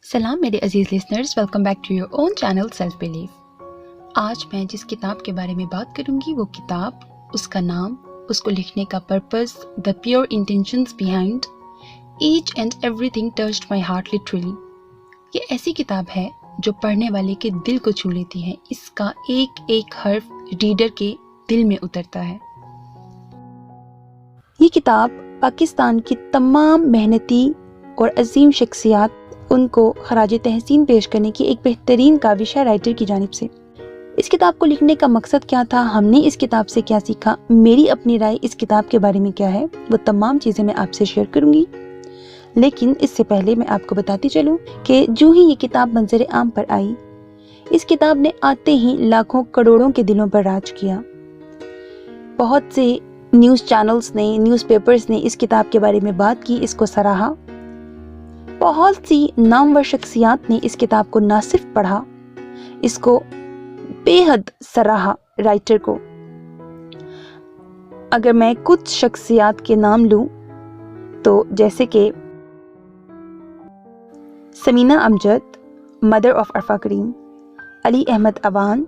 सलाम मेरे अजीज़ listeners, welcome back to your own channel Self Believe. आज मैं जिस किताब के बारे में बात करूंगी वो किताब, उसका नाम, उसको लिखने का purpose, the pure intentions behind each and everything touched my heart literally. ये ऐसी किताब है जो पढ़ने वाले के दिल को छू लेती है। इसका एक एक हर्फ रीडर के दिल में उतरता है। ये किताब पाकिस्तान की तमाम मेहनती और अजीम शख्सियात उनको खराज तहसीन पेश करने की एक बेहतरीन काविश है राइटर की जानिब से। इस किताब को लिखने का मकसद क्या था, हमने इस किताब से क्या सीखा, मेरी अपनी राय इस किताब के बारे में क्या है, वो तमाम चीज़ें मैं आपसे शेयर करूंगी। लेकिन इससे पहले मैं आपको बताती चलूं कि जो ही ये किताब मंजर आम पर आई, इस किताब ने आते ही लाखों करोड़ों के दिलों पर राज किया। बहुत से न्यूज़ चैनल्स ने, न्यूज़पेपर्स ने इस किताब के बारे में बात की, इसको सराहा। बहुत सी नामवर शख्सियात ने इस किताब को ना सिर्फ पढ़ा, इसको बेहद सराहा राइटर को। अगर मैं कुछ शख्सियात के नाम लूं तो जैसे कि समीना अमजद, मदर ऑफ अरफा करीम, अली अहमद अवान,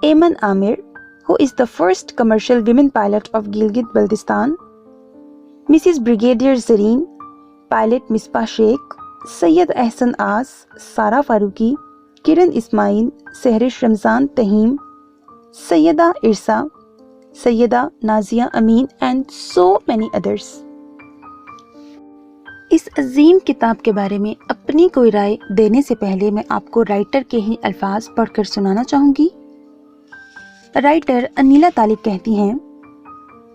एमन Aamir, who is the first commercial women pilot of Gilgit-Baltistan, Mrs. Brigadier Zareen, pilot Misbah Sheikh, Syed Ahsan Aas, Sara Farooqui, Kiran Ismail, Sehrish Ramzan Taheem, Syeda Irsa, Syeda Nazia Amin and so many others. इस अजीम किताब के बारे में अपनी कोई राय देने से पहले मैं आपको राइटर के ही अल्फाज पढ़कर सुनाना चाहूँगी। राइटर अनीला तालिब कहती हैं,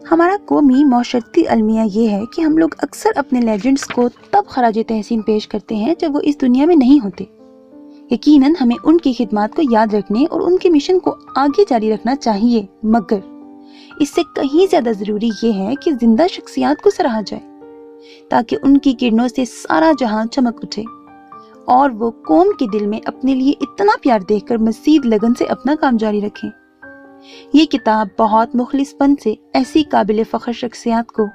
हमारा कौमी मौशरती अलमिया ये है कि हम लोग अक्सर अपने लेजेंड्स को तब खराज तहसीन पेश करते हैं जब वो इस दुनिया में नहीं होते। यकीनन हमें उनकी खिदमत को याद रखने और उनके मिशन को आगे जारी रखना चाहिए, मगर इससे कहीं ज़्यादा ज़रूरी ये है कि जिंदा शख्सियात को सराहा जाए ताकि उनकी किरणों से सारा जहां चमक उठे और वो कौम के दिल में अपने लिए इतना प्यार देखकर मज़ीद लगन से अपना काम जारी रखें। ये किताब बहुत मुखलिसपन से ऐसी काबिल फ़ख्र शख्सियात को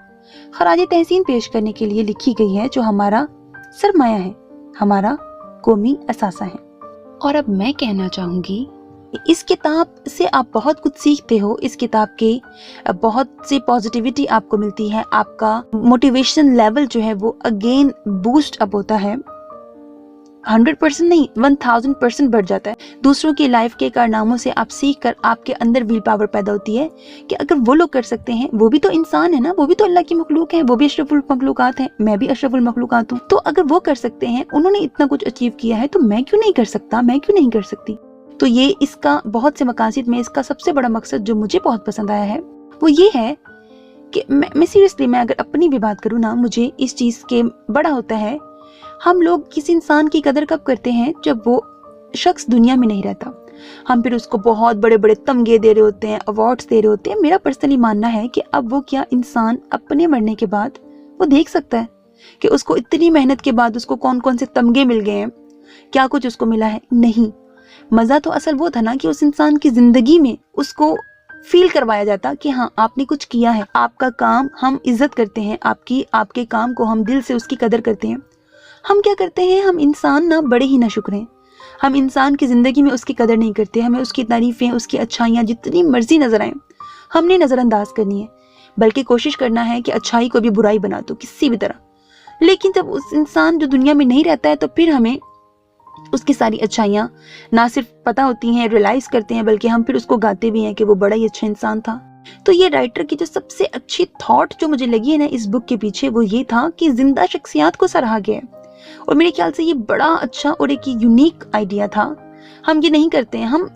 खराज तहसीन पेश करने के लिए लिखी गई है जो हमारा सरमाया है, हमारा कौमी असासा है। और अब मैं कहना चाहूँगी, इस किताब से आप बहुत कुछ सीखते हो। इस किताब के बहुत सी पॉजिटिविटी आपको मिलती है, आपका मोटिवेशन लेवल जो है वो अगेन बूस्ट अप होता है। 100% नहीं, 1000% बढ़ जाता है। दूसरों की लाइफ के कारनामों से आप सीख कर आपके अंदर विल पावर पैदा होती है कि अगर वो लोग कर सकते हैं, वो भी तो इंसान है ना, वो भी तो अल्लाह की मखलूक है, वो भी अशरफुल मखलूकात हैं, मैं भी अशरफुल मखलूकात हूँ। तो अगर वो कर सकते हैं, उन्होंने इतना कुछ अचीव किया है, तो मैं क्यों नहीं कर सकता, मैं क्यों नहीं कर सकती। तो ये इसका बहुत से मकासद में इसका सबसे बड़ा मकसद जो मुझे बहुत पसंद आया है वो ये है कि मैं सीरियसली, मैं अगर अपनी भी बात करूँ ना, मुझे इस चीज़ के बड़ा होता है, हम लोग किसी इंसान की कदर कब करते हैं जब वो शख्स दुनिया में नहीं रहता। हम फिर उसको बहुत बड़े बड़े तमगे दे रहे होते हैं, अवार्ड्स दे रहे होते हैं। मेरा पर्सनली मानना है कि अब वो क्या इंसान अपने मरने के बाद वो देख सकता है कि उसको इतनी मेहनत के बाद उसको कौन कौन से तमगे मिल गए हैं, क्या कुछ उसको मिला है। नहीं, मज़ा तो असल वो था ना कि उस इंसान की ज़िंदगी में उसको फील करवाया जाता कि हाँ, आपने कुछ किया है, आपका काम हम इज्जत करते हैं, आपके काम को हम दिल से उसकी कदर करते हैं। हम क्या करते हैं, हम इंसान ना बड़े ही ना शुक्र हैं, हम इंसान की ज़िंदगी में उसकी कदर नहीं करते। हमें उसकी तारीफ़ें, उसकी अच्छाइयाँ जितनी मर्जी नज़र आएँ, हमने नज़रअंदाज करनी है, बल्कि कोशिश करना है कि अच्छाई को भी बुराई बना दो किसी भी तरह। लेकिन जब उस इंसान जो दुनिया में नहीं रहता है, तो फिर हमें उसकी सारी अच्छाइयाँ ना सिर्फ पता होती हैं, रियलाइज़ करते हैं, बल्कि हम फिर उसको गाते भी हैं कि वो बड़ा ही अच्छा इंसान था। तो ये राइटर की जो सबसे अच्छी थॉट जो मुझे लगी है ना इस बुक के पीछे, वो ये था कि जिंदा शख्सियात को सराहा गया है। और मेरे ख्याल से ये बड़ा अच्छा और एक यूनिक आइडिया था। हम ये नहीं करते हैं, हम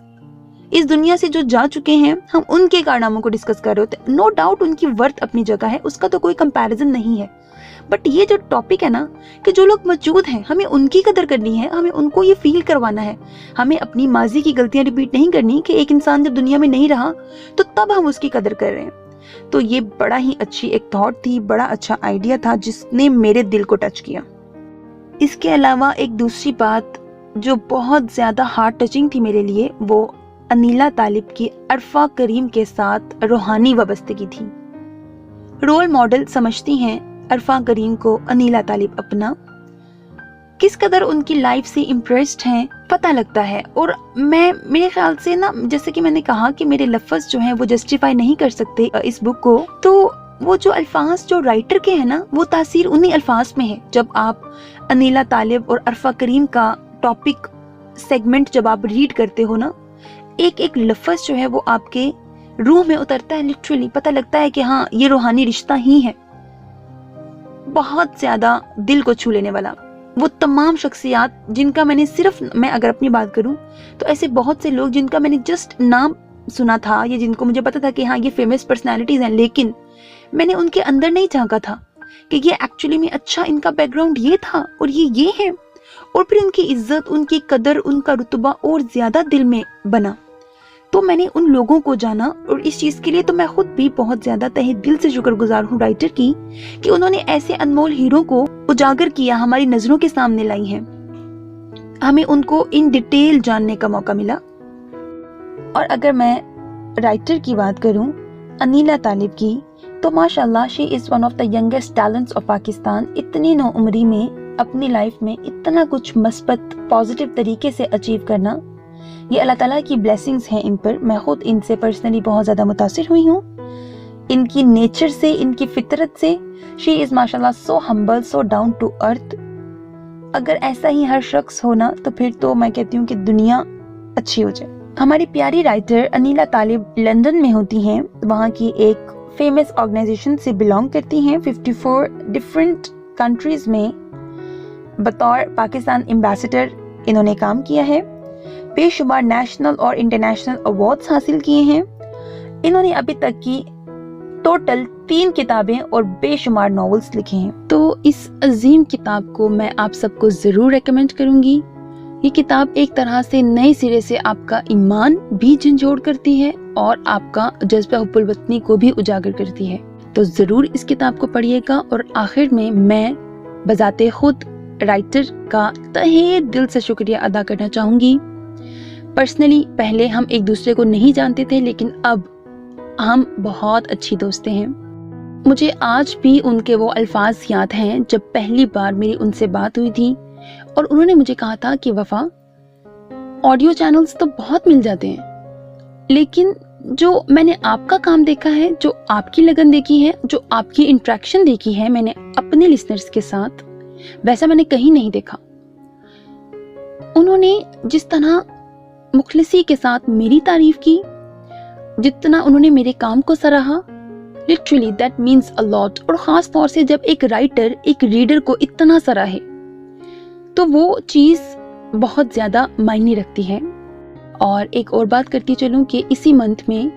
इस दुनिया से जो जा चुके हैं, हम उनके कारनामों को डिस्कस कर रहे होते हैं। नो डाउट उनकी वर्थ अपनी जगह है, उसका तो कोई कंपैरिजन नहीं है। बट ये जो टॉपिक है ना कि जो लोग मौजूद हैं, हमें उनकी कदर करनी है, हमें उनको ये फील करवाना है। हमें अपनी माजी की गलतियां रिपीट नहीं करनी कि एक इंसान जब दुनिया में नहीं रहा तो तब हम उसकी कदर कर रहे हैं। तो ये बड़ा ही अच्छी एक थॉट थी, बड़ा अच्छा आइडिया था जिसने मेरे दिल को टच किया। इसके अलावा एक दूसरी बात जो बहुत ज़्यादा हार्ट टचिंग थी मेरे लिए, वो अनीला तालिब की अरफा करीम के साथ रूहानी वाबस्तगी थी। रोल मॉडल समझती हैं अरफा करीम को अनीला तालिब अपना। किस कदर उनकी लाइफ से इम्प्रेस्ड हैं पता लगता है। और मेरे ख्याल से ना, जैसे कि मैंने कहा कि मेरे लफ्ज़ जो हैं वो जस्टिफाई नहीं कर सकते इस बुक को, तो वो जो अल्फाज जो राइटर के हैं ना, वो तासीर उन्हीं अल्फाज में है। जब आप अनीला तालिब और अरफा करीम का टॉपिक सेगमेंट जब आप रीड करते हो ना, एक एक लफ्ज़ जो है वो आपके रूह में उतरता है, लिटरली पता लगता है कि हाँ, ये रूहानी रिश्ता ही है। बहुत ज्यादा दिल को छू लेने वाला। वो तमाम शख्सियात जिनका मैं अगर अपनी बात करूं तो ऐसे बहुत से लोग जिनका मैंने जस्ट नाम सुना था, या जिनको मुझे पता था कि हाँ ये फेमस पर्सनालिटीज हैं, लेकिन मैंने उनके अंदर नहीं झांका था कि ये एक्चुअली में अच्छा इनका बैकग्राउंड ये था और ये है, और फिर उनकी इज्जत, उनकी कदर, उनका रुतबा और ज्यादा दिल में बना। तो मैंने उन लोगों को जाना, और इस चीज के लिए तो मैं खुद भी बहुत ज्यादा तहे दिल से शुक्रगुजार हूँ राइटर की, कि उन्होंने ऐसे अनमोल हीरो को उजागर किया, हमारी नजरों के सामने लाई हैं, हमें उनको इन डिटेल जानने का मौका मिला। और अगर मैं राइटर की बात करूं, अनीला तालिब की, तो माशाल्लाह she is one of the youngest talents of Pakistan. इतनी नो उम्री में अपनी लाइफ में इतना कुछ मस्बत पॉजिटिव तरीके से अचीव करना, ये अल्लाह ताला की ब्लेसिंग्स हैं इन पर। मैं खुद इनसे पर्सनली बहुत ज़्यादा मुतासिर हुई हूँ, इनकी नेचर से, इनकी फितरत से। शी इज़ माशाल्लाह so humble, so down to earth. अगर ऐसा ही हर शख्स हो ना, तो फिर तो मैं कहती हूँ कि दुनिया अच्छी हो जाए। हमारी प्यारी राइटर अनीला तालिब लंदन में होती हैं, वहाँ की एक फेमस ऑर्गेनाइजेशन से बिलोंग करती हैं। 54 डिफरेंट कंट्रीज में बतौर पाकिस्तान एम्बेसडर इन्होंने काम किया है। बेशुमार नेशनल और इंटरनेशनल अवार्ड्स हासिल किए हैं। इन्होंने अभी तक की टोटल 3 किताबें और बेशुमार नॉवेल्स लिखे हैं। तो इस अजीम किताब को मैं आप सबको जरूर रेकमेंड करूंगी। ये किताब एक तरह से नए सिरे से आपका ईमान भी झंझोड़ करती है और आपका जज्बा हुब्बुल वतनी को भी उजागर करती है। तो जरूर इस किताब को पढ़िएगा। और आखिर में मैं बजाते खुद राइटर का तहे दिल से शुक्रिया अदा करना चाहूंगी। पर्सनली पहले हम एक दूसरे को नहीं जानते थे, लेकिन अब हम बहुत अच्छी दोस्तें हैं। मुझे आज भी उनके वो अल्फाज याद हैं जब पहली बार मेरी उनसे बात हुई थी, और उन्होंने मुझे कहा था कि वफा, ऑडियो चैनल्स तो बहुत मिल जाते हैं, लेकिन जो मैंने आपका काम देखा है, जो आपकी लगन देखी है, जो आपकी इंटरेक्शन देखी है मैंने अपने लिसनर्स के साथ, वैसा मैंने कहीं नहीं देखा। उन्होंने जिस तरह मुखलिसी के साथ मेरी तारीफ की, जितना उन्होंने मेरे काम को सराहा, literally that means a lot. और खास तौर से जब एक राइटर एक रीडर को इतना सराहे, तो वो चीज बहुत ज्यादा मायने रखती है। और एक और बात करती चलूं कि इसी मंथ में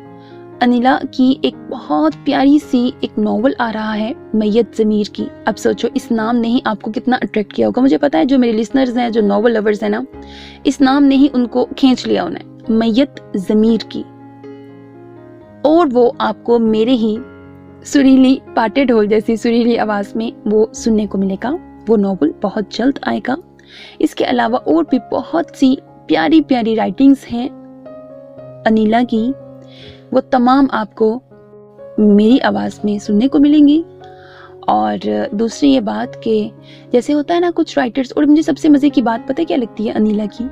अनीला की एक बहुत प्यारी सी एक नॉवल आ रहा है, मैयत ज़मीर की। अब सोचो, इस नाम ने ही आपको कितना अट्रैक्ट किया होगा। मुझे पता है जो मेरे लिसनर्स हैं, जो नॉवल लवर्स हैं ना, इस नाम ने ही उनको खींच लिया उन्हें, मैयत ज़मीर की। और वो आपको मेरे ही सुरीली पाटे ढोल जैसी सुरीली आवाज में वो सुनने को मिलेगा। वो नॉवल बहुत जल्द आएगा। इसके अलावा और भी बहुत सी प्यारी प्यारी राइटिंग्स हैं अनीला की, वो तमाम आपको मेरी आवाज़ में सुनने को मिलेंगी। और दूसरी ये बात कि जैसे होता है ना कुछ राइटर्स, और मुझे सबसे मज़े की बात पता है क्या लगती है अनीला की,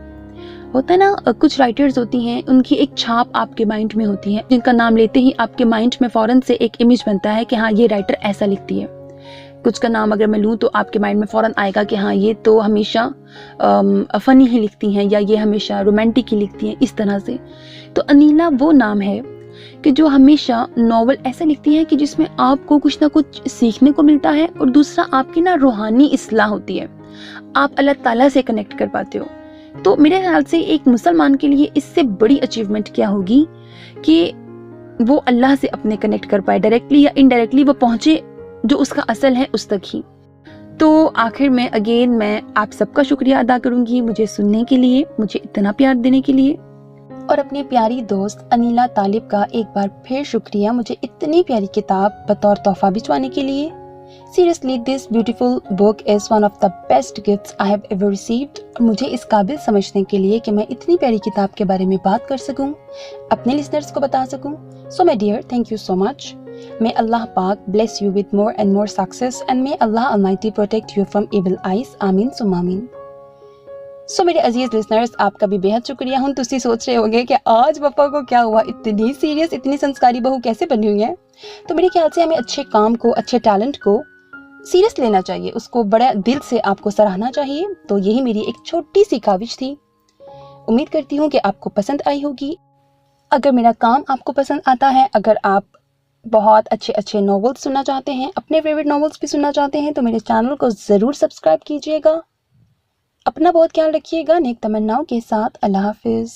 होता है ना कुछ राइटर्स होती हैं, उनकी एक छाप आपके माइंड में होती है, जिनका नाम लेते ही आपके माइंड में फ़ौरन से एक इमेज बनता है कि हाँ ये राइटर ऐसा लिखती है। कुछ का नाम अगर मैं लूँ तो आपके माइंड में फ़ौरन आएगा कि हाँ ये तो हमेशा फ़नी ही लिखती हैं, या ये हमेशा रोमांटिक ही लिखती हैं, इस तरह से। तो अनीला वो नाम है कि जो हमेशा नॉवल ऐसा लिखती है कि जिसमें आपको कुछ ना कुछ सीखने को मिलता है, और दूसरा आपकी ना रूहानी इस्लाह होती है, आप अल्लाह ताला से कनेक्ट कर पाते हो। तो मेरे ख्याल से एक मुसलमान के लिए इससे बड़ी अचीवमेंट क्या होगी कि वो अल्लाह से अपने कनेक्ट कर पाए, डायरेक्टली या इनडायरेक्टली वो पहुंचे जो उसका असल है उस तक ही। तो आखिर में अगेन मैं आप सबका शुक्रिया अदा करूंगी मुझे सुनने के लिए, मुझे इतना प्यार देने के लिए, और अपनी प्यारी दोस्त अनीला तालिब का एक बार फिर शुक्रिया मुझे इतनी प्यारी किताब बतौर तोहफा भिजवाने के लिए। Seriously, this beautiful book is one of the best gifts I have ever received। और मुझे इस काबिल समझने के लिए कि मैं इतनी प्यारी किताब के बारे में बात कर सकूं, अपने लिसनर्स को बता सकूं। So my dear, thank you so much। May Allah Pak bless you with more and more success, and may Allah Almighty protect you from evil eyes। Amin summa amin। سو میرے عزیز لسنرز، آپ کا بھی بہت شکریہ ہوں. تسی سوچ رہے ہوں گے کہ آج پپا کو کیا ہوا، اتنی سیریس، اتنی سنسکاری بہو کیسے بنی ہوئی ہے. تو میرے خیال سے ہمیں اچھے کام کو، اچھے ٹیلنٹ کو سیریس لینا چاہیے، اس کو بڑا دل سے آپ کو سراہنا چاہیے. تو یہی میری ایک چھوٹی سی کاوش تھی. امید کرتی ہوں کہ آپ کو پسند آئی ہوگی. اگر میرا کام آپ کو پسند آتا ہے، اگر آپ بہت اچھے ناولز سننا چاہتے ہیں، اپنے فیوریٹ ناولز بھی سننا چاہتے ہیں، تو میرے چینل کو ضرور سبسکرائب کیجیے گا. اپنا بہت خیال رکھیے گا. نیک تمناؤں کے ساتھ. اللہ حافظ.